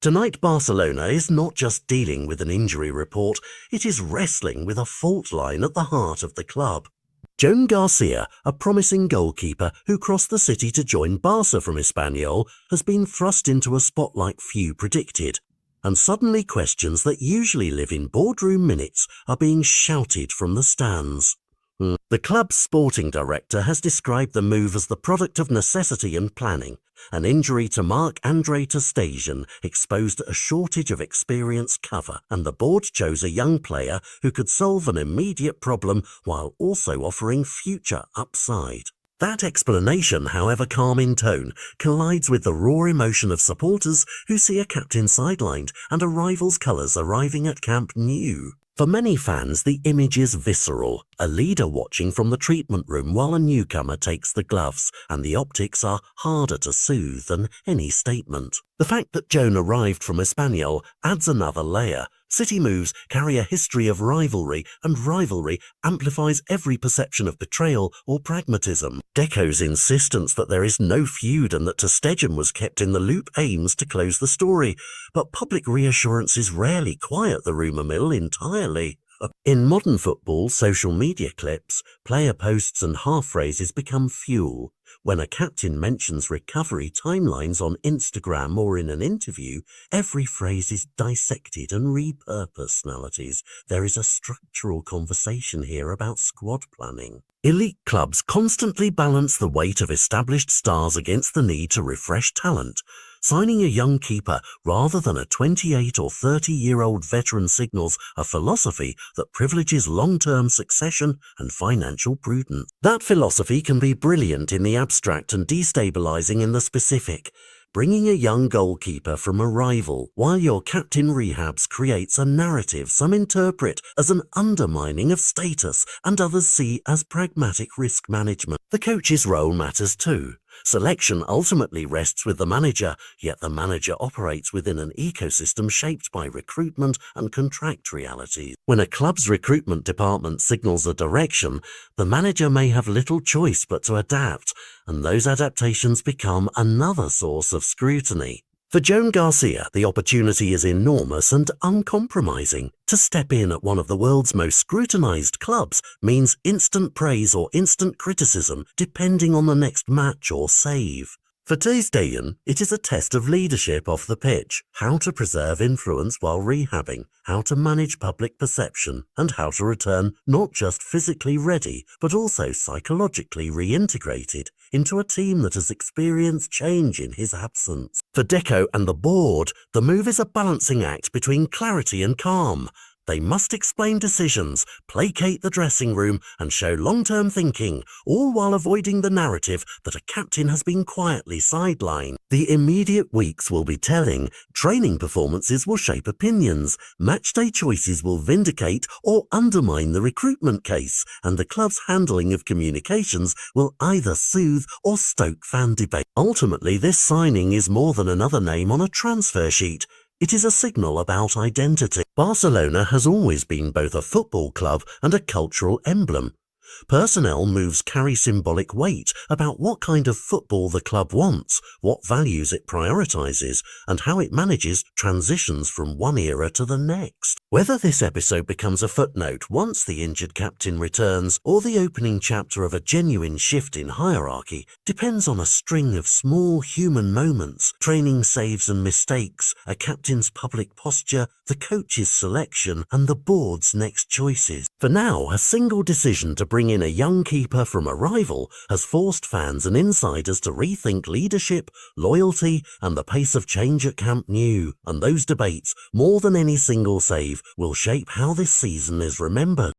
Tonight, Barcelona is not just dealing with an injury report, it is wrestling with a fault line at the heart of the club. Joan Garcia, a promising goalkeeper who crossed the city to join Barça from Espanyol, has been thrust into a spotlight few predicted, and suddenly questions that usually live in boardroom minutes are being shouted from the stands. The club's sporting director has described the move as the product of necessity and planning. An injury to Ter Stegen exposed a shortage of experienced cover, and the board chose a young player who could solve an immediate problem while also offering future upside. That explanation, however calm in tone, collides with the raw emotion of supporters who see a captain sidelined and a rival's colours arriving at Camp Nou. For many fans, the image is visceral, a leader watching from the treatment room while a newcomer takes the gloves, and the optics are harder to soothe than any statement. The fact that Joan arrived from Espanyol adds another layer. City moves carry a history of rivalry, and rivalry amplifies every perception of betrayal or pragmatism. Deco's insistence that there is no feud and that Ter Stegen was kept in the loop aims to close the story, but public reassurances rarely quiet the rumour mill entirely. In modern football, social media clips, player posts and half-phrases become fuel. When a captain mentions recovery timelines on Instagram or in an interview, every phrase is dissected and repurposed. There is a structural conversation here about squad planning. Elite clubs constantly balance the weight of established stars against the need to refresh talent. Signing a young keeper rather than a 28 or 30-year-old veteran signals a philosophy that privileges long-term succession and financial prudence. That philosophy can be brilliant in the abstract and destabilizing in the specific. Bringing a young goalkeeper from a rival while your captain rehabs creates a narrative some interpret as an undermining of status and others see as pragmatic risk management. The coach's role matters too. Selection ultimately rests with the manager, yet the manager operates within an ecosystem shaped by recruitment and contract realities. When a club's recruitment department signals a direction, the manager may have little choice but to adapt, and those adaptations become another source of scrutiny. For Joan Garcia, the opportunity is enormous and uncompromising. To step in at one of the world's most scrutinized clubs means instant praise or instant criticism, depending on the next match or save. For Ter Stegen, it is a test of leadership off the pitch, how to preserve influence while rehabbing, how to manage public perception, and how to return not just physically ready, but also psychologically reintegrated into a team that has experienced change in his absence. For Deco and the board, the move is a balancing act between clarity and calm. They must explain decisions, placate the dressing room, and show long-term thinking, all while avoiding the narrative that a captain has been quietly sidelined. The immediate weeks will be telling. Training performances will shape opinions. Matchday choices will vindicate or undermine the recruitment case, and the club's handling of communications will either soothe or stoke fan debate. Ultimately, this signing is more than another name on a transfer sheet. It is a signal about identity. Barcelona has always been both a football club and a cultural emblem. Personnel moves carry symbolic weight about what kind of football the club wants, what values it prioritizes, and how it manages transitions from one era to the next. Whether this episode becomes a footnote once the injured captain returns or the opening chapter of a genuine shift in hierarchy depends on a string of small human moments, training saves and mistakes, a captain's public posture, the coach's selection, and the board's next choices. For now, a single decision to bring in a young keeper from a rival has forced fans and insiders to rethink leadership, loyalty, and the pace of change at Camp Nou, and those debates, more than any single save, will shape how this season is remembered.